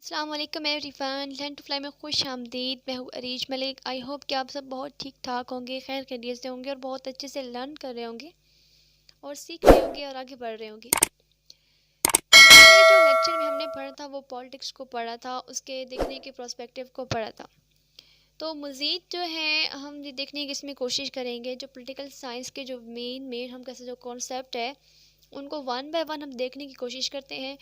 अस्सलाम वालेकुम everyone, learn to fly में खुश आमदीद। मैं हूँ अरीज मलिक। आई होप कि आप सब बहुत ठीक ठाक होंगे, खैर खैरियत से होंगे और बहुत अच्छे से लर्न कर रहे होंगे और सीख रहे होंगे और आगे बढ़ रहे होंगे। पिछले जो लेक्चर में हमने पढ़ा था वो पॉलिटिक्स को पढ़ा था, उसके देखने के प्रोस्पेक्टिव को पढ़ा था। तो मज़ीद जो है हम ये देखने की इसमें कोशिश करेंगे जो पॉलिटिकल साइंस के जो मेन हम कैसे जो कॉन्सेप्ट है उनको वन बाय वन हम देखने की कोशिश करते हैं।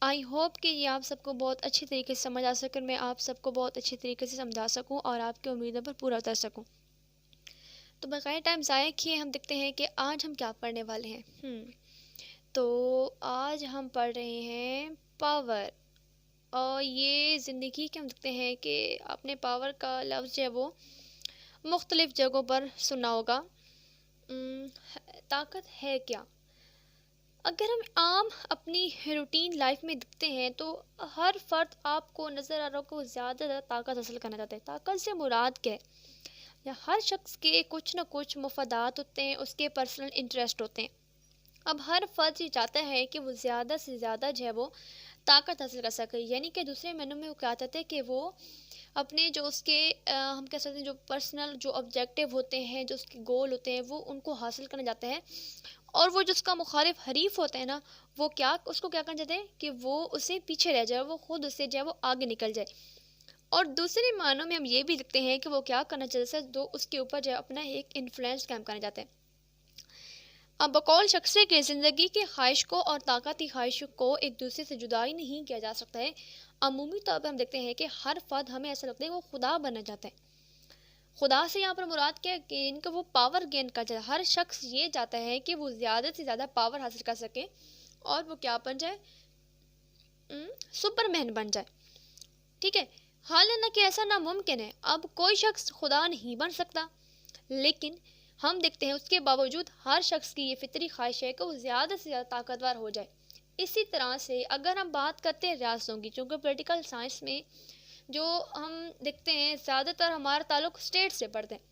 आई होप कि ये आप सबको बहुत अच्छी तरीके से समझ आ सके और मैं आप सबको बहुत अच्छी तरीके से समझा सकूं और आपकी उम्मीदों पर पूरा उतर सकूं। तो बगैर टाइम ज़ाया किए हम देखते हैं कि आज हम क्या पढ़ने वाले हैं। तो आज हम पढ़ रहे हैं पावर। और ये ज़िंदगी के हम देखते हैं कि आपने पावर का लफ्ज़ जो है वो मुख्तलिफ़ जगहों पर सुना होगा। ताकत है क्या? अगर हम आम अपनी रूटीन लाइफ में दिखते हैं तो हर फर्द आपको नज़र आ रहा हो ज़्यादा ताकत हासिल करना चाहता है। ताकत से मुराद क्या है? या हर शख्स के कुछ ना कुछ मफादात होते हैं, उसके पर्सनल इंटरेस्ट होते हैं। अब हर फर्द ये चाहता है कि वो ज़्यादा से ज़्यादा जो है वो ताकत हासिल कर सके, यानी कि दूसरे मायनों में वो क्या चाहते हैं कि वो अपने जो उसके हम कह सकते हैं जो पर्सनल जो ऑब्जेक्टिव होते हैं, जो उसके गोल होते हैं, वो उनको हासिल करना चाहते हैं। और वो जो उसका मुखालिफ हरीफ होता है ना, वो क्या उसको क्या करना चाहते हैं कि वो उससे पीछे रह जाए, वो खुद उससे जो है वो आगे निकल जाए। और दूसरे मानों में हम ये भी लिखते हैं कि वो क्या करना चाहते हैं, जो उसके ऊपर जो है अपना एक इन्फ्लुएंस कायम करना चाहते हैं। अब बकौल शख्स के ज़िंदगी की ख्वाहिश को और ताकती ख्वाहिश को एक दूसरे से जुदा ही नहीं किया जा सकता है। अमूमी तौर पर हम देखते हैं कि हर फर्द हमें ऐसा लगता है वो खुदा बनना चाहता है। खुदा से यहाँ पर मुराद क्या है कि इनका वो पावर गेन कर जाए। हर शख्स ये चाहता है कि वो ज़्यादा से ज़्यादा पावर हासिल कर सके और वो क्या बन जाए, सुपरमैन बन जाए। ठीक है, हालांकि ऐसा नामुमकिन है। अब कोई शख्स खुदा नहीं बन सकता, लेकिन हम देखते हैं उसके बावजूद हर शख्स की ये फितरी ख्वाहिश है कि वो ज़्यादा से ज़्यादा ताकतवर हो जाए। इसी तरह से अगर हम बात करते हैं रियासतों की, चूँकि पॉलिटिकल साइंस में जो हम देखते हैं ज़्यादातर हमारा ताल्लुक स्टेट से पड़ते हैं,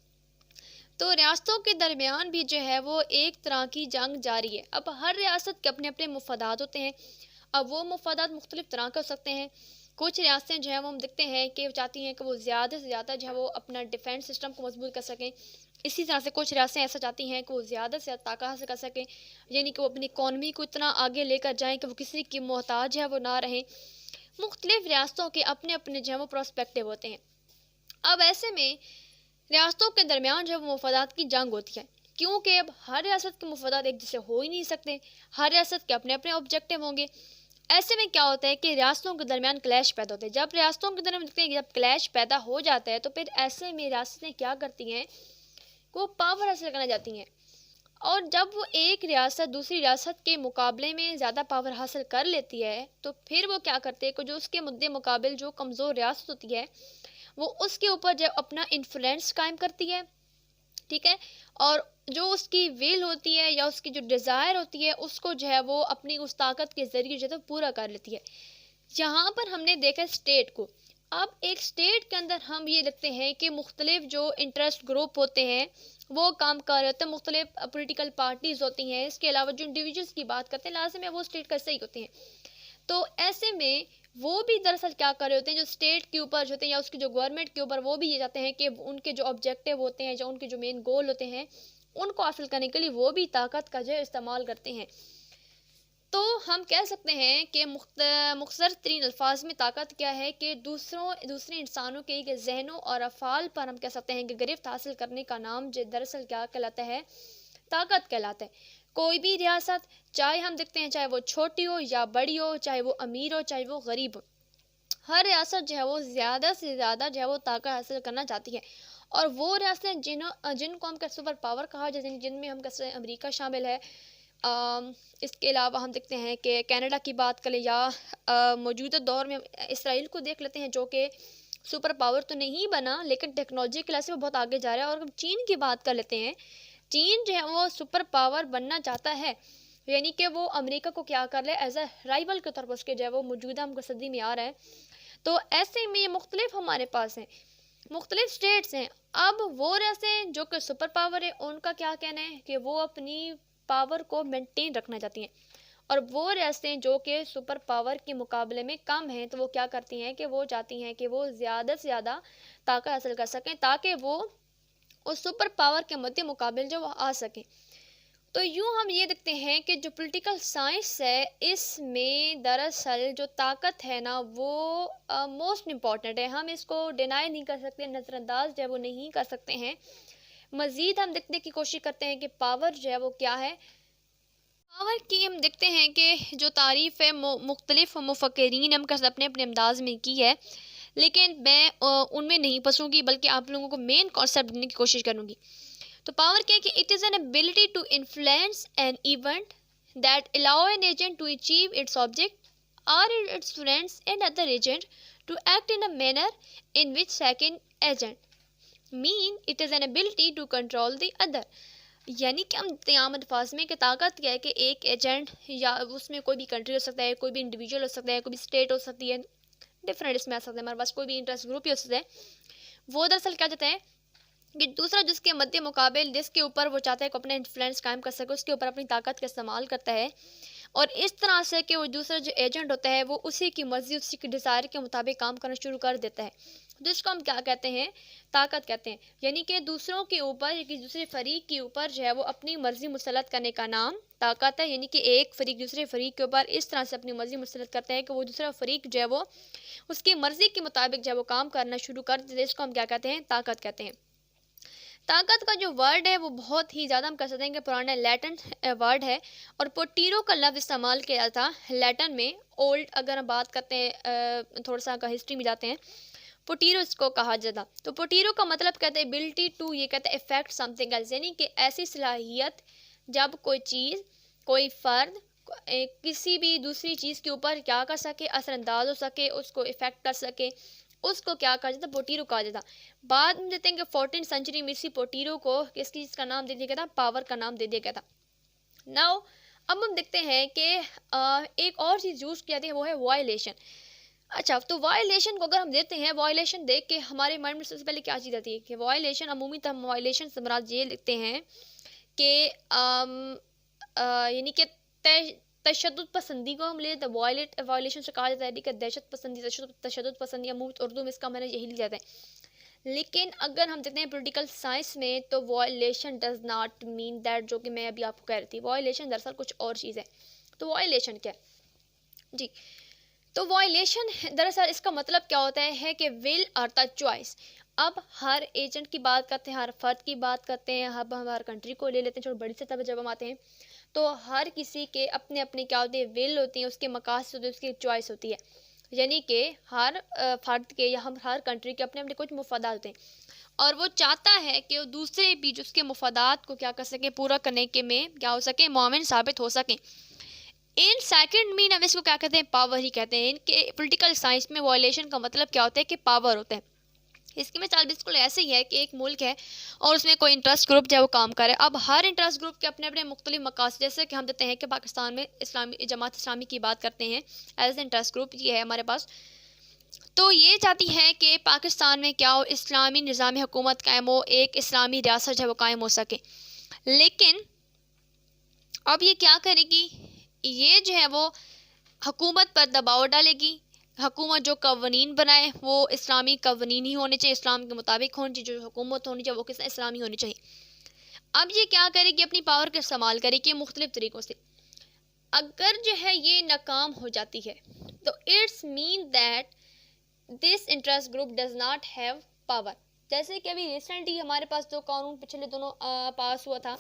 तो रियासतों के दरमियान भी जो है वो एक तरह की जंग जारी है। अब हर रियासत के अपने अपने मुफादात होते हैं। अब वो मुफादात मुख्तलिफ तरह के हो सकते हैं। कुछ रियासतें जो है वो हम देखते हैं कि चाहती हैं कि वो ज़्यादा से ज़्यादा जो है वो अपना डिफेंस सिस्टम को मजबूत कर सकें। इसी तरह से कुछ रियासतें ऐसा चाहती हैं कि वो ज़्यादा से ज़्यादा ताकत हासिल कर सकें, यानी कि वो अपनी इकॉनमी को इतना आगे लेकर जाएं कि वो किसी की मोहताज है वो ना रहें। मुख्तलिफ रियासतों के अपने अपने जो है वो प्रोस्पेक्टिव होते हैं। अब ऐसे में रियासतों के दरमियान जो है वो मफादात की जंग होती है, क्योंकि अब हर रियासत के मफादात एक जैसे हो ही नहीं सकते। हर रियासत के अपने अपने ऑब्जेक्टिव होंगे। ऐसे में क्या होता है कि रियासतों के दरमियान क्लैश पैदा होते हैं। जब रियासतों के दरमियान देखते हैं कि जब क्लैश पैदा हो जाता है तो फिर ऐसे में रियासतें क्या करती हैं, वो पावर हासिल करना चाहती हैं। और जब वो एक रियासत दूसरी रियासत के मुकाबले में ज़्यादा पावर हासिल कर लेती है तो फिर वो क्या करते हैं कि जो उसके मुद्दे मुकाबिल जो कमज़ोर रियासत होती है वो उसके ऊपर जो अपना इन्फ्लुएंस कायम करती है। ठीक है, और जो उसकी विल होती है या उसकी जो डिज़ायर होती है उसको जो है वो अपनी उस ताकत के ज़रिए जो है तो पूरा कर लेती है। यहाँ पर हमने देखा स्टेट को। अब एक स्टेट के अंदर हम ये देखते हैं कि मुख्तलिफ जो इंटरेस्ट ग्रुप होते हैं वो काम कर रहे होते हैं, मुख्तलिफ पोलिटिकल पार्टीज़ होती हैं। इसके अलावा जो इंडिविजुअल्स की बात करते हैं लाजम है वो स्टेट का सही होते हैं। तो ऐसे में वो भी दरअसल क्या कर रहे होते हैं, जो स्टेट के ऊपर जो होते हैं या उसकी जो गवर्नमेंट के ऊपर, वो भी ये चाहते हैं कि उनके जो ऑब्जेक्टिव होते हैं, जो उनके जो मेन गोल होते हैं, उनको हासिल करने के लिए वो भी ताकत का जो है इस्तेमाल करते हैं। तो हम कह सकते हैं कि मुख्तसर तरीन अल्फाज में ताकत क्या है कि दूसरे इंसानों के जहनों और अफ़ाल पर हम कह सकते हैं कि गिरफ्त हासिल करने का नाम जो दरअसल क्या कहलाता है, ताकत कहलाता है। कोई भी रियासत, चाहे हम देखते हैं चाहे वो छोटी हो या बड़ी हो, चाहे वो अमीर हो चाहे वो गरीब हो, हर रियासत जो है वो ज़्यादा से ज़्यादा जो है वो ताकत हासिल करना चाहती है। और वो रियासतें जिनको हम सुपर पावर कहा जाते हैं, जिनमें हम कहते हैं अमेरिका शामिल है। इसके अलावा हम देखते हैं कि कनाडा की बात करें या मौजूदा दौर में इसराइल को देख लेते हैं, जो कि सुपर पावर तो नहीं बना लेकिन टेक्नोलॉजी के लिहाज से वो बहुत आगे जा रहा है। और हम चीन की बात कर लेते हैं, चीन जो है वो सुपर पावर बनना चाहता है, यानी कि वो अमेरिका को क्या कर ले, एज अ राइवल के तौर पर उसके जो है वो मौजूदा हमको सदी में आ रहा है। तो ऐसे में ये मुख्तलिफ हमारे पास हैं, मुख्तलिफ स्टेट्स हैं। अब वो रैसे जो कि सुपर पावर है उनका क्या कहना है कि वो अपनी पावर को मेंटेन रखना चाहती हैं। और वो रियासतें जो कि सुपर पावर के मुकाबले में कम हैं, तो वो क्या करती हैं कि वो चाहती हैं कि वो ज़्यादा से ज़्यादा ताकत हासिल कर सकें ताकि वो उस सुपर पावर के मध्य मुकाबले जो वो आ सकें। तो यूँ हम ये देखते हैं कि जो पॉलिटिकल साइंस है इसमें दरअसल जो ताकत है ना वो मोस्ट इम्पॉर्टेंट है। हम इसको डिनाई नहीं कर सकते, नज़रअंदाज जो है वो नहीं कर सकते हैं। मज़ीद हम देखने की कोशिश करते हैं कि पावर जो है वो क्या है। पावर की हम देखते हैं कि जो तारीफ़ है मुख्तलिफ मुफक्किरीन हम अपने अपने अंदाज में की है, लेकिन मैं उनमें नहीं फंसूंगी बल्कि आप लोगों को मेन कॉन्सेप्ट देने की कोशिश करूंगी। तो पावर क्या है कि it is an ability to influence an event that allow an agent to achieve its object और its friends and other agent to act in a manner in which second agent mean it is an ability to control the other. यानी कि हम तमाम अल्फाज में कि ताकत क्या है कि एक एजेंट या उसमें कोई भी कंट्री हो सकता है, कोई भी इंडिविजुअल हो सकता है, कोई भी स्टेट हो सकती है, डिफरेंट इसमें आ सकता है, हमारे पास कोई भी इंटरेस्ट ग्रुप ही हो सकता है। वो दरअसल क्या चाहते हैं कि दूसरा जिसके मध्य मुकाबले जिसके ऊपर वो चाहता है कि अपना इन्फ्लुएंस कायम कर सके, उसके ऊपर अपनी ताकत का इस्तेमाल करता है और इस तरह से कि वो दूसरा जो एजेंट होता है वो उसी की मर्जी उसी की डिज़ायर के मुताबिक काम करना शुरू कर देता है। जिसको हम क्या कहते हैं, ताकत कहते हैं। यानी कि दूसरों के ऊपर या किसी दूसरे फरीक के ऊपर जो है वो अपनी मर्जी मुसलत करने का नाम ताकत है। यानी कि एक फरीक दूसरे फरीक के ऊपर इस तरह से अपनी मर्जी मुसलत करते हैं कि वो दूसरा फरीक जो है वो उसकी मर्जी के मुताबिक जो है वो काम करना शुरू कर देते हैं। इसको हम क्या कहते हैं, ताकत कहते हैं। ताकत का जो वर्ड है वो बहुत ही ज़्यादा हम कह सकते हैं कि पुराना लैटिन वर्ड है और पोटीरो का लफ्ज़ इस्तेमाल किया था लैटिन में। ओल्ड अगर हम बात करते हैं थोड़ा सा हिस्ट्री में जाते हैं, पोटीरो इसको कहा जाता। तो पोटीरो का मतलब कहते हैं एबिलिटी टू, ये कहते हैं इफेक्ट समथिंग एल्स, यानी कि ऐसी सलाहियत जब कोई चीज़ कोई फ़र्द किसी भी दूसरी चीज़ के ऊपर क्या कर सके, असरअंदाज हो सके, उसको इफ़ेक्ट कर सके, उसको क्या कहा जाता, पोटीरो कहा जाता। बाद में देते हैं कि 14th सेंचुरी में इसी पोटीरो को किस चीज़ का नाम दे दिया गया था, पावर का नाम दे दिया गया था। नाउ अब हम देखते हैं कि एक और चीज़ यूज़ किया जाती है वो है वायलेशन। अच्छा, तो वायलेशन को अगर हम देते हैं, वायलेशन देख के हमारे माइंड में सबसे पहले क्या चीज़ आती है कि वायलेशन अमूमी हम वायलेशन से मुराद ये लिखते हैं कि यानी कि तशद्दुद पसंदी को हम ले तो वायलेशन से कहा जाता है कि दहशत पसंदी, तशद्दुद पसंदी अमूमी उर्दू में इसका मैंने यही लिया जाता है। लेकिन अगर हम देखते हैं पॉलिटिकल साइंस में तो violation does not mean that, जो कि मैं अभी आपको कह रही थी, वायलेशन दरअसल कुछ और चीज़ है। तो वायलेशन क्या है जी, तो वायलेशन दरअसल इसका मतलब क्या होता है कि विल और द चॉइस। अब हर एजेंट की बात करते हैं, हर फर्द की बात करते हैं, अब हम हर कंट्री को ले लेते हैं, छोटी बड़ी सतह पर जब हम आते हैं तो हर किसी के अपने अपने क्या होते हैं, विल होती है, उसके मकासद होते हैं, उसकी चॉइस होती है। यानी कि हर फर्द के या हम हर कंट्री के अपने अपने कुछ मुफादात होते हैं और वो चाहता है कि वो दूसरे भी जो उसके मुफादात को क्या कर सके, पूरा करने के में क्या हो सके, मुआविन साबित हो सके। इन सेकंड मीन हम इसको क्या कहते हैं, पावर ही कहते हैं। इनके पॉलिटिकल साइंस में वायलेशन का मतलब क्या होता है कि पावर होता है। इसकी मिसाल बिल्कुल ऐसे ही है कि एक मुल्क है और उसमें कोई इंटरेस्ट ग्रुप जो है वो काम करे। अब हर इंटरेस्ट ग्रुप के अपने अपने मुख्तलिफ मकासद, जैसे कि हम देते हैं कि पाकिस्तान में इस्लामी जमात इस्लामी की बात करते हैं एज इंटरेस्ट ग्रुप, ये है हमारे पास। तो ये चाहती है कि पाकिस्तान में क्या हो, इस्लामी निज़ाम हुकूमत कायम हो, एक इस्लामी रियासत जो है वो कायम हो सके। लेकिन अब ये क्या करेगी, ये जो है वो हुकूमत पर दबाव डालेगी। हुकूमत जो कवानीन बनाए वो इस्लामी कवानीन ही होने चाहिए, इस्लाम के मुताबिक होनी चाहिए। जो हुकूमत होनी चाहिए वो किस इस्लामी होनी चाहिए। अब ये क्या करेगी, अपनी पावर का इस्तेमाल करेगी मुख्तलिफ तरीक़ों से। अगर जो है ये नाकाम हो जाती है तो it's mean that this interest group does not have power. जैसे कि अभी रिसेंटली हमारे पास जो कानून पिछले दोनों पास हुआ था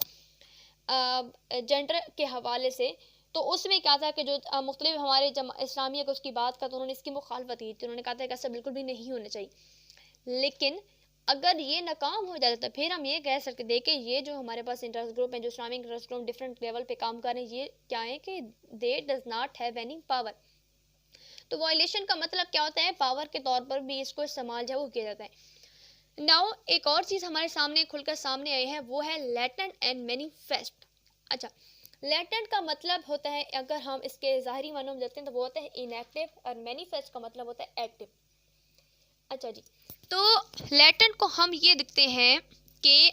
जेंडर के हवाले से, तो उसमें क्या था कि जो मुख्तलिफ हमारे इस्लामिया को उसकी बात का, तो उन्होंने इसकी मुखालफत की थी। उन्होंने कहा था कि ऐसा बिल्कुल भी नहीं होना चाहिए। लेकिन अगर ये नाकाम हो जाता तो फिर हम ये कह सकते देखें ये जो हमारे पास इंटरेस्ट ग्रुप है, जो Islamic interest group different level पे काम कर रहे हैं, ये क्या है कि दे does not have any power. तो वायलेशन का मतलब क्या होता है, पावर के तौर पर भी इसको इस्तेमाल जो है वो किया जाता है। नाउ एक और चीज़ हमारे सामने खुलकर सामने आई है, वो है लेटेंट एंड मैनिफेस्ट। अच्छा, लेटेंट का मतलब होता है, अगर हम इसके ज़ाहिरी मानों में देखते हैं तो वो होता है इनएक्टिव, और मैनिफेस्ट का मतलब होता है एक्टिव। अच्छा जी, तो लेटेंट को हम ये देखते हैं कि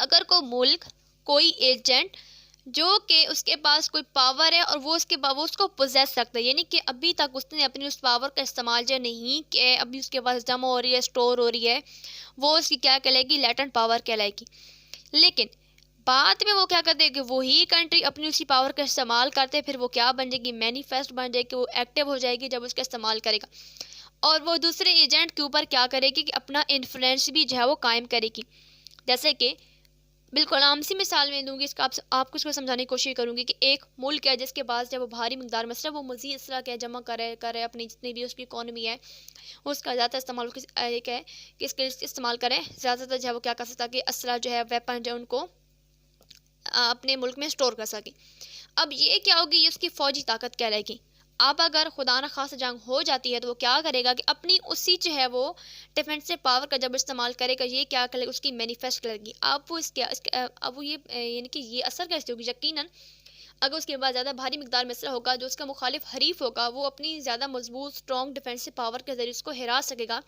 अगर कोई मुल्क कोई एजेंट जो कि उसके पास कोई पावर है और वो उसको पोजेस सकता है, यानी कि अभी तक उसने अपनी उस पावर का इस्तेमाल जो नहीं किया, अभी उसके पास जमा हो रही है, स्टोर हो रही है, वो उसकी क्या कहलाएगी, लेटेंट पावर कहलाएगी। लेकिन बाद में वो क्या करते हैं कि वही कंट्री अपनी उसी पावर का इस्तेमाल करते हैं, फिर वो क्या बन जाएगी, मैनिफेस्ट बन जाएगी, वो एक्टिव हो जाएगी जब उसका इस्तेमाल करेगा, और वो दूसरे एजेंट के ऊपर क्या करेगी कि अपना इन्फ्लुएंस भी जो है वो कायम करेगी। जैसे कि बिल्कुल आम सी मिसाल में दूंगी, इसका आपको इसको समझाने की कोशिश करूंगी कि एक मुल्क है जिसके पास जब वो भारी मकदार में असला, वो मजीद असला क्या जमा करे अपनी जितनी भी उसकी इकॉनमी है उसका ज़्यादा इस्तेमाल एक है कि इसके इस्तेमाल करें ज़्यादातर, जो है वो क्या कर सकता है कि असला जो है, वेपन जो है उनको अपने मुल्क में स्टोर कर सके। अब ये क्या होगी, ये उसकी फ़ौजी ताकत कहलाएगी। अब अगर खुदा न खासा जंग हो जाती है तो वो क्या करेगा कि अपनी उसी जो है वो डिफेंसिव पावर का जब इस्तेमाल करेगा, ये क्या करेगा, उसकी मैनिफेस्ट करेगी। अब वो अब वो ये यानी कि ये असर कैसे होगी, यकीनन अगर उसके बाद ज़्यादा भारी मकदार में असला होगा, जो उसका मुखालिफ हरीफ होगा वो अपनी ज़्यादा मजबूत स्ट्रॉन्ग डिफेंसिव पावर के ज़रिए उसको हिरा सकेगा,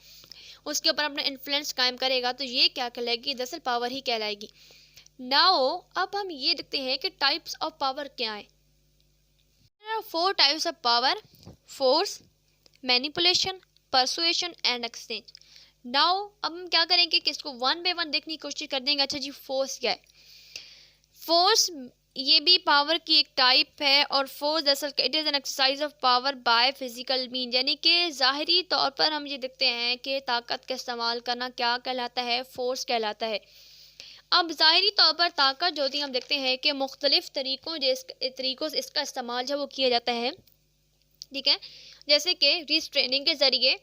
उसके ऊपर अपना इन्फ्लुएंस कायम करेगा, तो ये क्या कहलाएगी, दरअसल पावर ही कहलाएगी। नाउ अब हम ये देखते हैं कि टाइप्स ऑफ पावर क्या है। There are four types of power: force, manipulation, persuasion and exchange. Now अब हम क्या करेंगे कि इसको वन बाय वन देखने की कोशिश कर देंगे। अच्छा जी, फोर्स क्या है? फोर्स ये भी पावर की एक टाइप है, और फोर्स दरअसल it is an exercise of power by physical mean, यानी कि ज़ाहरी तौर पर हम ये देखते हैं कि ताकत का इस्तेमाल करना क्या कहलाता है, फोर्स कहलाता है। अब ज़ाहरी तौर पर ताकत जो होती है हम देखते हैं कि मुख्तलिफ़ तरीक़ों से इसका इस्तेमाल जो वो किया जाता है, ठीक है। जैसे कि रिस्ट्रेनिंग के ज़रिए,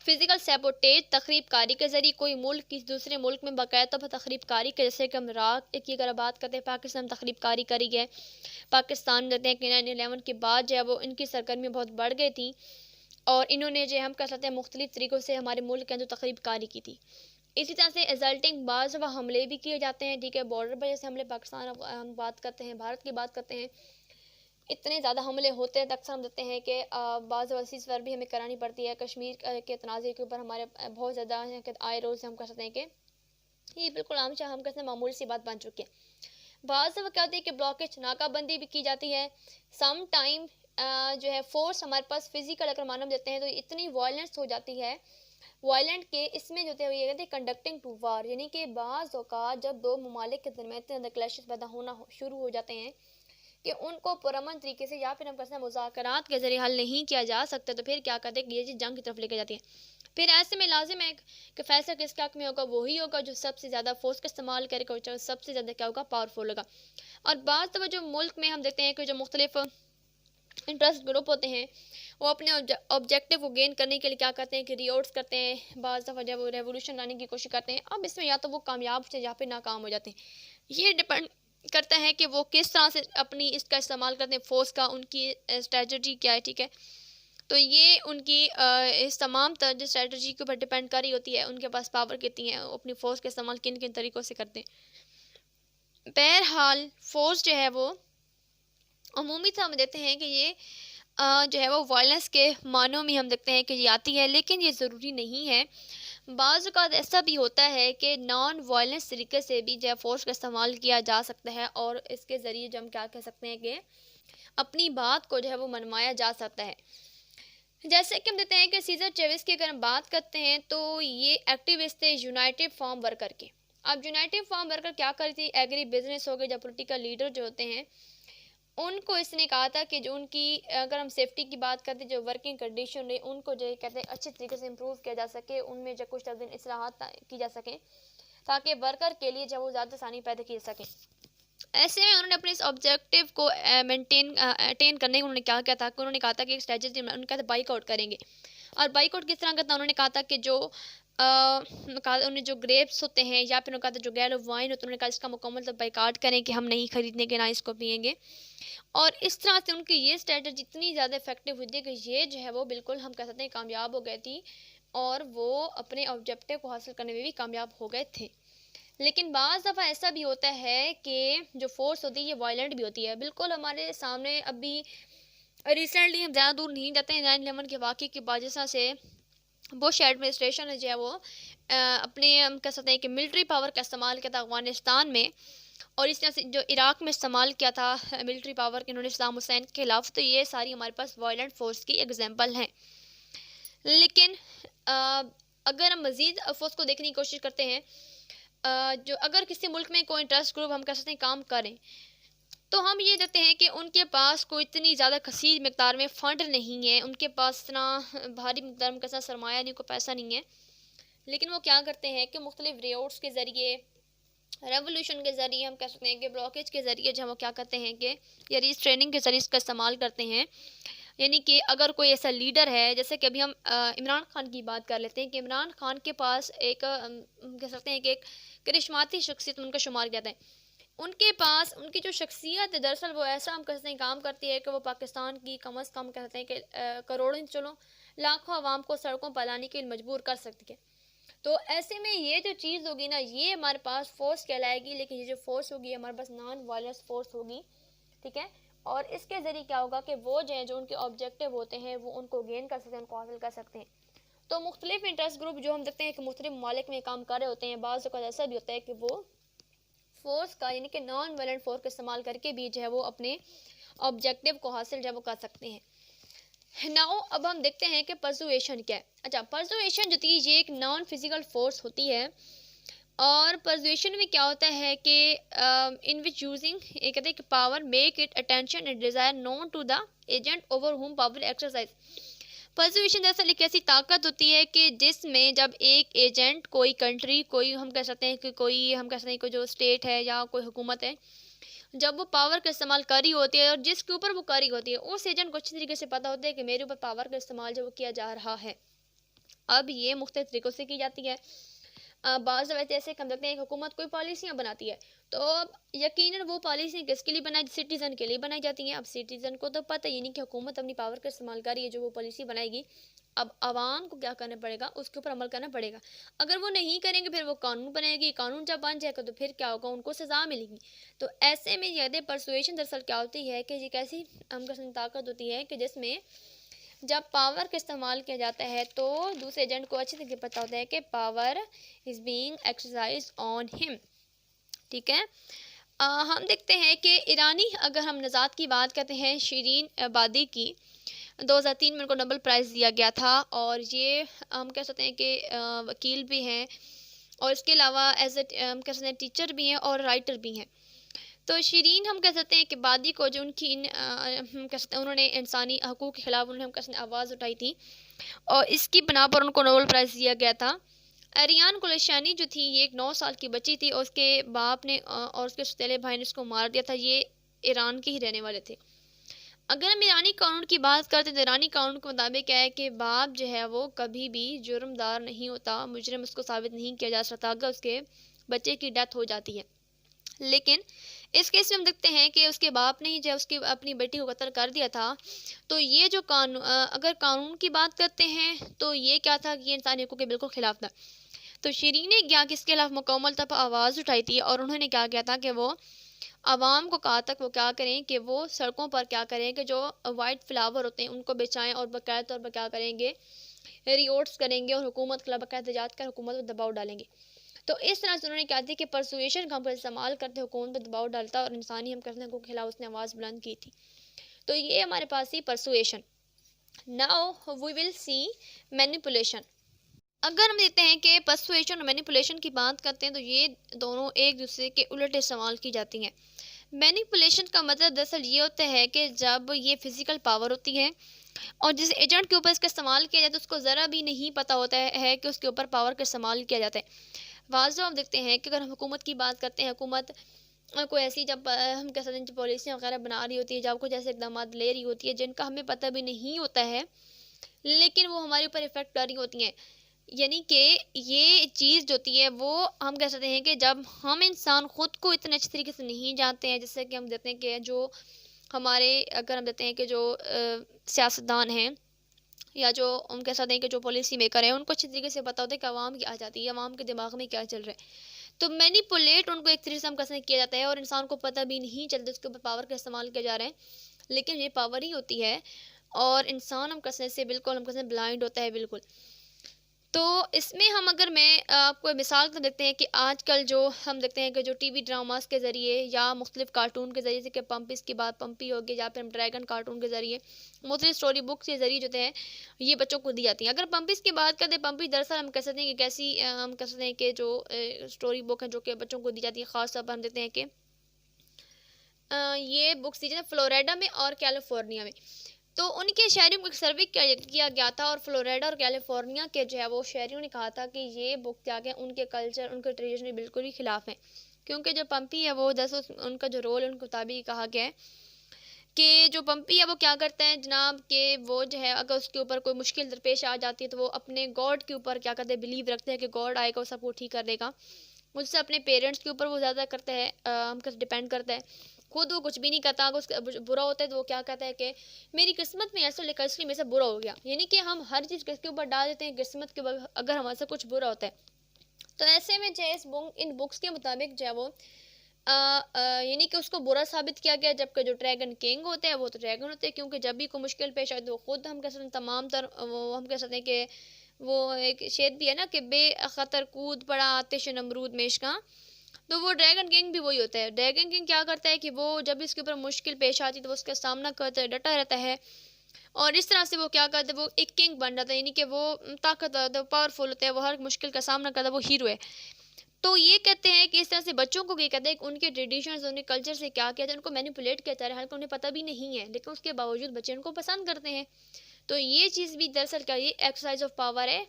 फ़िज़िकल सैबोटेज तखरीब कारी के ज़रिए, कोई मुल्क किसी दूसरे मुल्क में बाकायदा तखरीब कारी के, जैसे कि हम इराक़ की अगर बात करते हैं, पाकिस्तान में तखरीब कारी करी है। पाकिस्तान में कहते हैं कि 9/11 के बाद जो है वो इनकी सरगर्मी बहुत बढ़ गई थी, और इन्होंने जो हम कह सकते हैं मुख्तलिफ़ तरीक़ों से हमारे मुल्क के अंदर तखरीब कारी की थी। इसी तरह से रिजल्टिंग बाज़ हमले भी किए जाते हैं, ठीक है। बॉर्डर पर जैसे हमले पाकिस्तान हम बात करते हैं, भारत की बात करते हैं, इतने ज़्यादा हमले होते हैं, अक्सर हम देखते हैं कि बाज़ ओवरसीज़ पर भी हमें करानी पड़ती है। कश्मीर के तनाज़े के ऊपर हमारे बहुत ज़्यादा आए रोज़ हम कह सकते हैं कि ये बिल्कुल आम हम कहते हैं मामूली सी बात बन चुकी है। बाज़ क्या होती है कि ब्लॉकेज नाकाबंदी भी की जाती है। सम टाइम जो है फोर्स हमारे पास फिजिकल अगर मानव देते हैं तो इतनी वायलेंस हो जाती है, वायलेंट के इसमें जो है ये कहते हैं कंडक्टिंग टू वार, यानी कि बाज़ औक़ात जब दो ममालिक के दरमियान इतने ज़्यादा क्लैशेस पैदा होना शुरू हो जाते हैं कि उनको पुरअमन तरीके से या फिर हम कहते हैं मुज़ाकरात के ज़रिए हल नहीं किया जा सकता, तो फिर क्या करते हैं कि ये चीज़ जंग की तरफ लेके जाती है। फिर ऐसे में लाजिम है कि फैसला किसके हक़ में होगा, वही होगा जो सबसे ज़्यादा फोर्स का इस्तेमाल करेगा, जो सबसे ज़्यादा क्या होगा, पावरफुल होगा। और बाज़ दफ़ा जो मुल्क में हम देखते हैं कि जो मुख्तलिफ इंटरेस्ट ग्रुप होते हैं वो अपने ऑब्जेक्टिव को गेन करने के लिए क्या करते हैं कि रिवॉर्ड्स करते हैं, बाज़ दफ़ा जब वो रेवोल्यूशन लाने की कोशिश करते हैं। अब इसमें या तो वो कामयाब से या फिर नाकाम हो जाते हैं। ये डिपेंड करता है कि वो किस तरह से अपनी इसका इस्तेमाल करते हैं, फोर्स का, उनकी स्ट्रेटजी क्या है, ठीक है। तो ये उनकी इस तमाम तरह स्ट्रेटजी के ऊपर डिपेंड कर रही होती है, उनके पास पावर कितनी है, अपनी फोर्स का इस्तेमाल किन किन तरीक़ों से करते हैं। बहरहाल फोर्स जो है वो अमूमी हम देखते हैं कि ये जो है वो वायलेंस के मानों में हम देखते हैं कि ये आती है, लेकिन ये ज़रूरी नहीं है। बाज़ औक़ात ऐसा भी होता है कि नॉन वायलेंस तरीके से भी जो है फोर्स का इस्तेमाल किया जा सकता है, और इसके ज़रिए जो हम क्या कह सकते हैं कि अपनी बात को जो है वो मनवाया जा सकता है। जैसे कि हम देखते हैं कि सीज़र चेविस की अगर हम बात करते हैं तो ये एक्टिविस्ट थे यूनाइटेड फार्म वर्कर के। अब यूनाइटेड फार्म वर्कर क्या करती थी, एग्री बिजनेस हो गए, जब पोलिटिकल लीडर जो होते हैं उनको इसने कहा था कि जो उनकी अगर हम सेफ्टी की बात करते हैं, जो वर्किंग कंडीशन रही उनको जो कहते हैं अच्छे तरीके से इम्प्रूव किया जा सके, उनमें जो कुछ तब्दील इस्लाहात की जा सकें ताकि वर्कर के लिए जब वो ज़्यादा आसानी पैदा की जा सकें। ऐसे में उन्होंने अपने इस ऑब्जेक्टिव को अटेन करने को उन्होंने क्या किया था कि उन्होंने कहा था कि एक स्ट्रेटजी उन्होंने कहा था बाइकआउट करेंगे। और बाइकआउट किस तरह का था, उन्होंने कहा था कि जो उन्हें जो ग्रेप्स होते हैं या फिर उन्होंने कहा था जो गैर वाइन होते हैं, उन्होंने कहा इसका मुकम्मल तो बाइकाट करें कि हम नहीं खरीदने ना इसको पियेंगे। और इस तरह से उनकी ये स्ट्रेटजी इतनी ज़्यादा इफेक्टिव हुई थी कि ये जो है वो बिल्कुल हम कह सकते हैं कामयाब हो गई थी, और वो अपने ऑब्जेक्टिव को हासिल करने में भी कामयाब हो गए थे। लेकिन बाज़ दफ़ा ऐसा भी होता है कि जो फोर्स होती है ये वायलेंट भी होती है। बिल्कुल हमारे सामने अभी रिसेंटली हम ज़्यादा दूर नहीं जाते हैं, 9/11 के वाक़े की वजह से बुश एडमिनिस्ट्रेशन जो है वो अपने हम कह सकते हैं कि मिलिट्री पावर का इस्तेमाल किया था अफ़गानिस्तान में, और इस तरह से जो इराक में इस्तेमाल किया था मिलिट्री पावर के इन्होंने सद्दाम हुसैन के खिलाफ, तो ये सारी हमारे पास वायलेंट फोर्स की एग्जांपल हैं। लेकिन अगर हम मज़ीद फोर्स को देखने की कोशिश करते हैं, जो अगर किसी मुल्क में कोई इंटरेस्ट ग्रुप हम कह सकते हैं काम करें, तो हम ये देखते हैं कि उनके पास कोई इतनी ज़्यादा कसीर मकदार में फ़ंड नहीं है, उनके पास इतना भारी मकदार में कैसा सरमाया नहीं, कोई पैसा नहीं है। लेकिन वो क्या करते हैं कि मुख्तलिफ रिवॉर्ड्स के ज़रिए, रेवोल्यूशन के ज़रिए, हम कह सकते हैं कि ब्लॉकेज के ज़रिए, जब वो क्या करते हैं कि या ट्रेनिंग के ज़रिए इसका इस्तेमाल करते हैं। यानी कि अगर कोई ऐसा लीडर है, जैसे कि अभी हम इमरान खान की बात कर लेते हैं कि इमरान खान के पास एक कह सकते हैं कि एक करिश्माती शख्सियत उनका शुमार किया जाता है। उनके पास उनकी जो शख्सियत है, दरअसल वो ऐसा हम कहते हैं काम करती है कि वो पाकिस्तान की कम अज़ कम कहते हैं कि करोड़ों चलो लाखों आवाम को सड़कों पर लाने के लिए मजबूर कर सकती है। तो ऐसे में ये जो चीज़ होगी ना, ये हमारे पास फोर्स कहलाएगी। लेकिन ये जो फोर्स होगी हमारे पास नॉन वायलेंस फोर्स होगी, ठीक है। और इसके ज़रिए क्या होगा कि वो जो है, जो उनके ऑब्जेक्टिव होते हैं, वो उनको गेन कर सकते हैं, उनको हासिल कर सकते हैं। तो मुख्तलिफ इंटरेस्ट ग्रुप जो हम देखते हैं कि मुख्तलिफ ममालिक में काम कर रहे होते हैं, बाज़ औक़ात ऐसा भी होता है कि वो फोर्स का यानी कि नॉन वायलेंट फोर्स का इस्तेमाल करके भी जो है वो अपने ऑब्जेक्टिव को हासिल जो है वो कर सकते हैं। नाउ अब हम देखते हैं कि परसुएशन क्या है। अच्छा, परसुएशन जो थी ये एक नॉन फिजिकल फोर्स होती है। और परसुएशन में क्या होता है कि इन विच यूजिंग कहते हैं कि power make it attention and desire known to the agent over whom power exercise. Persuasion दरअसल एक ऐसी ताकत होती है कि जिसमें जब एक एजेंट, कोई कंट्री, कोई हम कह सकते हैं कि कोई हम कह सकते हैं कोई जो स्टेट है या कोई हुकूमत है, जब वो पावर का इस्तेमाल कर रही होती है और जिसके ऊपर वो कर रही होती है, उस एजेंट को अच्छी तरीके से पता होता है कि मेरे ऊपर पावर का इस्तेमाल जो वो किया जा रहा है। अब ये मुख्तलिफ तरीक़ों से की जाती है। बाज़ वैसे ऐसे हम देखते हैं कि हुकूमत कोई पॉलिसियाँ बनाती है, तो अब यकीनन वो पॉलिसी किसके लिए बनाई, सिटीज़न के लिए बनाई जाती हैं। अब सिटीज़न को तो पता ही नहीं कि हुकूमत अपनी पावर का इस्तेमाल कर रही है, जो वो पॉलिसी बनाएगी। अब आवाम को क्या करना पड़ेगा, उसके ऊपर अमल करना पड़ेगा। अगर वो नहीं करेंगे, फिर वो कानून बनाएगी, कानून जब बन जाएगा तो फिर क्या होगा, उनको सज़ा मिलेगी। तो ऐसे में यदि परसुएशन दरअसल क्या होती है कि ये कैसी हम कह ताकत होती है कि जिसमें जब पावर का इस्तेमाल किया जाता है तो दूसरे एजेंट को अच्छी तरह पता होता है कि power is being exercise on him, ठीक है। हम देखते हैं कि ईरानी, अगर हम नज़ात की बात करते हैं, शिरीन एबादी की 2003 में उनको नोबेल प्राइज़ दिया गया था। और ये हम कह सकते हैं कि वकील भी हैं, और इसके अलावा एज ए हम कह सकते हैं टीचर भी हैं और राइटर भी हैं। तो शिरीन हम कह सकते हैं कि बादी को जो उनकी हम कह सकते हैं उन्होंने इंसानी हकूक़ के ख़िलाफ़ उन्होंने हम कह सकते हैं आवाज़ उठाई थी, और इसकी बिना पर उनको नोबेल प्राइज़ दिया गया था। अरियान गुलशानी जो थी, ये एक 9 साल की बच्ची थी, और उसके बाप ने और उसके सौतेले भाई ने उसको मार दिया था। ये ईरान के ही रहने वाले थे। अगर हम ईरानी कानून की बात करते हैं तो ईरानी कानून के मुताबिक क्या है कि बाप जो है वो कभी भी जुर्मदार नहीं होता, मुजरिम उसको साबित नहीं किया जा सकता अगर उसके बच्चे की डेथ हो जाती है। लेकिन इस केस में हम देखते हैं कि उसके बाप ने ही जब उसकी अपनी बेटी को कत्ल कर दिया था, तो ये जो कानून, अगर कानून की बात करते हैं तो ये क्या था कि ये इंसानी हकूक़ के बिल्कुल ख़िलाफ़ था। तो शिरीन ने क्या कि इसके खिलाफ मुकम्मल तौर पर आवाज़ उठाई थी, और उन्होंने क्या किया था कि वो आवाम को कहा तक वो क्या करें कि वो सड़कों पर क्या करें कि जो वाइट फ्लावर होते हैं उनको बेचाएं, और बाकायदा तौर पर क्या करेंगे, रिवॉर्ड्स करेंगे, और हुकूमत के खिलाफ बाकायदा एहतजाज कर हुकूमत पर दबाव डालेंगे। तो इस तरह से उन्होंने क्या थी कि परसुएशन का हम इस्तेमाल करते हुकूमत पर दबाव डालता, और इंसानी हम कहते हैं को खिलाफ उसने आवाज़ बुलंद की थी। तो ये हमारे पास ही persuasion. Now we will see manipulation. अगर हम देखते हैं कि परसुएशन और मैनिपुलेशन की बात करते हैं तो ये दोनों एक दूसरे के उलट इस्तेमाल की जाती हैं। मैनिपुलेशन का मतलब दरअसल ये होता है कि जब ये फिज़िकल पावर होती है और जिस एजेंट के ऊपर इसका इस्तेमाल किया जाता है उसको ज़रा भी नहीं पता होता है कि उसके ऊपर पावर का इस्तेमाल किया जाता है। वाज़ो हम देखते हैं कि अगर हम हुकूमत की बात करते हैं, हुकूमत कोई ऐसी जब हम कह सकते हैं पॉलिसियाँ वगैरह बना रही होती है, जब कुछ ऐसे इकदाम ले रही होती है जिनका हमें पता भी नहीं होता है, लेकिन वो हमारे ऊपर इफ़ेक्ट कर रही होती हैं। यानी कि ये चीज़ जो होती है वो हम कह सकते हैं कि जब हम इंसान ख़ुद को इतने अच्छे तरीके से नहीं जानते हैं, जैसे कि हम देखते हैं कि जो हमारे अगर हम देखते हैं कि जो सियासतदान हैं या जो हम कह सकते हैं कि जो पॉलिसी मेकर हैं, उनको अच्छी तरीके से पता होता है कि आवाम क्या चाहती है, आवाम के दिमाग में क्या चल रहा है। तो मैनिपुलेट उनको एक तरीके से हम कैसे किया जाता है, और इंसान को पता भी नहीं चलता उसके ऊपर पावर का इस्तेमाल किया जा रहा है, लेकिन ये पावर ही होती है, और इंसान हम कसने से बिल्कुल हम कसने ब्लाइंड होता है बिल्कुल। तो इसमें हम अगर मैं आपको मिसाल तो देखते हैं कि आजकल जो हम देखते हैं कि जो टीवी ड्रामास के ज़रिए या मुख्तलिफ कार्टून के ज़रिए, जैसे कि पम्पिस की बात पम्पी होगी, या फिर हम ड्रैगन कार्टून के ज़रिए मुख्तलिफ स्टोरी बुक्स के ज़रिए जो हैं ये बच्चों को दी जाती हैं। अगर पम्पिस की बात करें, पम्पी दरअसल हम कह सकते हैं कि कैसी हम कह सकते हैं कि जो स्टोरी बुक है जो कि बच्चों को दी जाती है, ख़ास तौर पर हम देखते हैं कि ये बुक्स दी जाती है फ्लोरिडा में और कैलिफोर्निया में। तो उनके शहरियों को एक सर्वे किया गया था, और फ्लोरिडा और कैलिफोर्निया के जो है वो शहरियों ने कहा था कि ये बुक क्या है, उनके कल्चर उनके ट्रेडिशन के बिल्कुल ही खिलाफ है। क्योंकि जो पम्पी है वो दरअसल उनका जो रोल है उनके मुताबिक कहा गया है कि जो पम्पी है वो क्या करता है जनाब, कि वो जो है अगर उसके ऊपर कोई मुश्किल दरपेश आ जाती है तो वो अपने गॉड के ऊपर क्या करते हैं, बिलीव रखते हैं कि गॉड आएगा वो सबको ठीक कर देगा। मुझसे अपने पेरेंट्स के ऊपर वो ज़्यादा करते हैं, हम डिपेंड करता है। खुद वो कुछ भी नहीं करता, अगर उसका बुरा होता है तो वो क्या कहता है कि मेरी किस्मत में ऐसा लिखा इसलिए मेरे से बुरा हो गया। यानी कि हम हर चीज़ किसके ऊपर डाल देते हैं, किस्मत के अगर हमारे से कुछ बुरा होता है। तो ऐसे में जो है इन बुक्स के मुताबिक जो है वो यानी कि उसको बुरा साबित किया गया, जबकि जो ड्रैगन किंग होते हैं वो तो ड्रैगन होते हैं, क्योंकि जब भी कोई मुश्किल पेश आए तो वो खुद हम कह सकते हैं तमाम तर वो हम कह सकते हैं कि वो एक शेर भी है ना कि बेखतर कूद पड़ा आतिश नमरूद में इश्क। तो वो ड्रैगन किंग भी वही होता है। ड्रैगन किंग क्या करता है कि वो जब इसके ऊपर मुश्किल पेश आती है तो वो उसका सामना करता है, डटा रहता है, और इस तरह से वो क्या करता है, वो एक किंग बन जाता है, यानी कि वो ताकतवर होता है, पावरफुल होता है, वो हर मुश्किल का सामना करता है, वो हीरो है। तो ये कहते हैं कि इस तरह से बच्चों को ये कहते हैं कि उनके ट्रेडिशंस उनके कल्चर से क्या किया जाए, उनको मैनिपुलेट किया जा रहा है, हालांकि उन्हें पता भी नहीं है, लेकिन उसके बावजूद बच्चे उनको पसंद करते हैं। तो ये चीज़ भी दरअसल क्या, ये एक्सरसाइज ऑफ पावर है,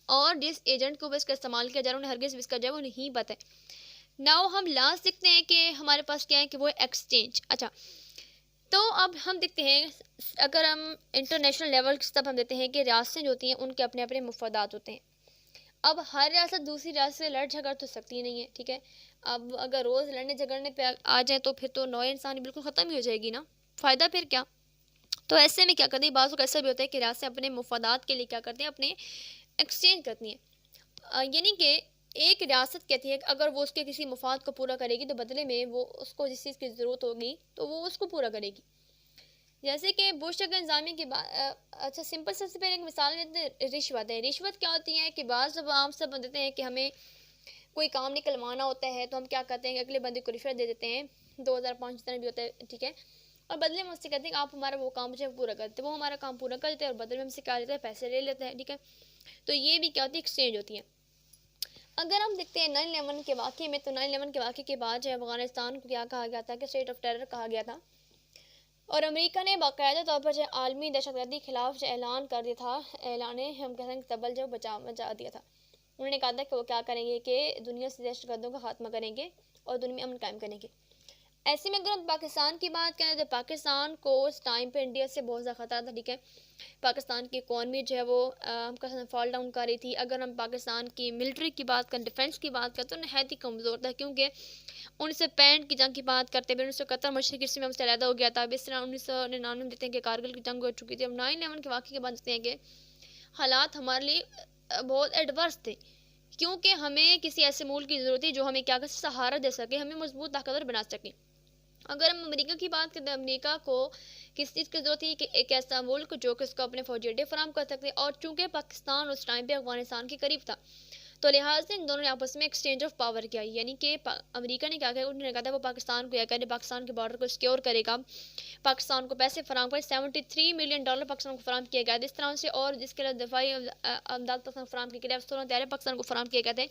और जिस एजेंट को इसका इस्तेमाल किया जा रहा है उन्हें हरगिज़ इसका जो है वो नहीं पता है। नाउ हम लास्ट देखते हैं कि हमारे पास क्या है कि वो एक्सचेंज। अच्छा, तो अब हम देखते हैं अगर हम इंटरनेशनल लेवल की तब हम देखते हैं कि रियासतें जो होती हैं उनके अपने अपने मफादात होते हैं। अब हर रियासत दूसरी रियासत से लड़ झगड़ तो सकती नहीं है, ठीक है। अब अगर रोज़ लड़ने झगड़ने पे आ जाए तो फिर तो नौ इंसानी बिल्कुल ख़त्म ही हो जाएगी ना, फ़ायदा फिर क्या। तो ऐसे में क्या करते हैं, बाज़ ऐसा भी होता है कि रियासतें अपने मफादात के लिए क्या करते हैं, अपने एक्सचेंज करती हैं। यानी कि एक रियासत कहती है कि अगर वो उसके किसी मफाद को पूरा करेगी तो बदले में वो उसको जिस चीज़ की ज़रूरत होगी तो वो उसको पूरा करेगी। जैसे कि बुश के इंतजामिया की बात, अच्छा सिंपल सबसे पहले एक मिसाल लेते हैं, रिश्वत है। रिश्वत क्या होती है कि बाज़ जब आम सब देते हैं कि हमें कोई काम निकलवाना होता है तो हम क्या करते हैं कि अगले बंदे को रिश्वत दे देते हैं, 2005 जितना भी होता है, ठीक है, और बदले में उससे कहते हैं कि आप हमारा वो काम जो है पूरा करते हैं, वो हमारा काम पूरा करते हैं और बदले में हमसे क्या लेते हैं, पैसे ले लेते हैं, ठीक है। तो ये भी क्या होती है, एक्सचेंज होती है। अगर हम देखते हैं 9/11 के वाक़े में, तो 9/11 के वाक़े के बाद जो है अफ़गानिस्तान को क्या कहा गया था कि स्टेट ऑफ टेरर कहा गया था, और अमेरिका ने बाकायदा तौर पर जो आलमी दहशतगर्दी के खिलाफ जो ऐलान कर दिया था, ऐलान हम कह सकते तबल जो बचा दिया था। उन्होंने कहा था कि वो क्या करेंगे कि दुनिया से दहशतगर्दों का खात्मा करेंगे और दुनिया में अमन कायम करेंगे। ऐसे में अगर हम पाकिस्तान की बात करें तो पाकिस्तान को उस टाइम पे इंडिया से बहुत ज़्यादा ख़तरा था, ठीक है। पाकिस्तान की इकॉनमी जो है वो हम कह सकते फॉल डाउन कर रही थी। अगर हम पाकिस्तान की मिलिट्री की बात करें, डिफेंस की बात करें, तो नहायत ही कमज़ोर था, क्योंकि 1965 की जंग की बात करते हुए 1971 मशरक़ी हिस्से में हमसे अलहदा हो गया था। अब इस तरह 1999 में देखते हैं कि कारगिल की जंग हो चुकी थी। अब 9/11 के वाक़े के बाद देखते हैं कि हालात हमारे लिए बहुत एडवर्स थे, क्योंकि हमें किसी ऐसे मुल्क की ज़रूरत थी जो हमें क्या कर सहारा दे सके, हमें मजबूत ताकतवर बना सके। अगर हम अमेरिका की बात करें, अमेरिका को किस चीज़ की ज़रूरत थी कि एक ऐसा मुल्क जो कि उसको अपने फौजी अड्डे फराम कर सकते, और चूँकि पाकिस्तान उस टाइम पे अफगानिस्तान के करीब था, तो लिहाज से इन दोनों ने आपस में एक्सचेंज ऑफ पावर किया। यानी कि अमेरिका ने क्या किया, उन्होंने कहा था वो पाकिस्तान को या कहते पाकिस्तान के बॉर्डर को सिक्योर करेगा, पाकिस्तान को पैसे फराम करे, $73 मिलियन पाकिस्तान को फराम किया गया इस तरह से, और जिसके लिए दफाई अमदाद पाकिस्तान फराम किए गए 16 तैयारे पाकिस्तान को फराम किए गए थे।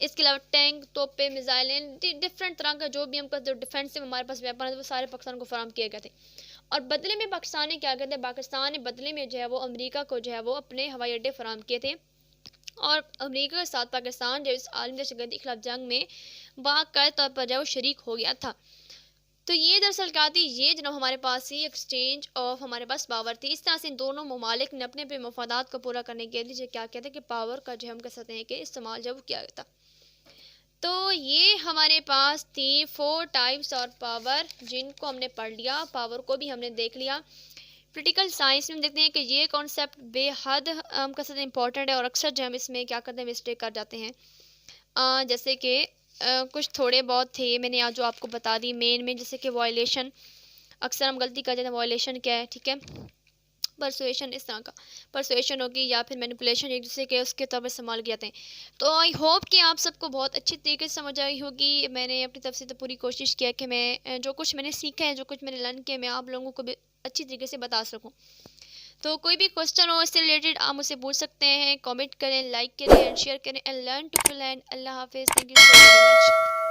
इसके अलावा टैंक, तोपे, मिसाइलें, डिफरेंट तरह का जो भी हमका जो डिफेंस में हमारे पास वेपन है वो सारे पाकिस्तान को फराम किए गए थे। और बदले में पाकिस्तान ने क्या किया था, पाकिस्तान ने बदले में जो है वो अमेरिका को जो है वो अपने हवाई अड्डे फराम किए थे, और अमेरिका के साथ पाकिस्तान जो इस आलमी दहशतगर्दी के खिलाफ जंग में बाकायदा तौर पर जो है वो शरीक हो गया था। तो ये दरअसल क्या थी, ये जनाब हमारे पास ही एक्सचेंज ऑफ हमारे पास पावर थी। इस तरह से इन दोनों ममालिक ने अपने अपने मफादात को पूरा करने के लिए क्या कहते हैं कि पावर का जो हम कह सकते हैं कि इस्तेमाल जब किया गया था। तो ये हमारे पास थी 4 टाइप्स और पावर, जिनको हमने पढ़ लिया, पावर को भी हमने देख लिया। पोलिटिकल साइंस में देखते हैं कि ये कॉन्सेप्ट बेहद हम कह सकते हैं इंपॉर्टेंट है, और अक्सर जो हम इसमें क्या करते हैं मिस्टेक कर जाते हैं। जैसे कि कुछ थोड़े बहुत थे मैंने आज जो आपको बता दी मेन में, जैसे कि वायलेशन, अक्सर हम गलती कर जाते हैं, वायलेशन क्या है, ठीक है। परसुएशन, इस तरह का परसुएशन होगी या फिर मैनिपुलेशन, एक दूसरे के उसके तौर पर इस्तेमाल किए जाते हैं। तो आई होप कि आप सबको बहुत अच्छी तरीके से समझ आई होगी। मैंने अपनी तरफ से तो पूरी कोशिश किया कि मैं जो कुछ मैंने सीखा है, जो कुछ मैंने लर्न किया, मैं आप लोगों को भी अच्छी तरीके से बता सकूँ। तो कोई भी क्वेश्चन हो इससे रिलेटेड आप मुझसे पूछ सकते हैं, कमेंट करें, लाइक करें एंड शेयर करें एंड लर्न टू प्लान। अल्लाह हाफिज़, thank you so very much.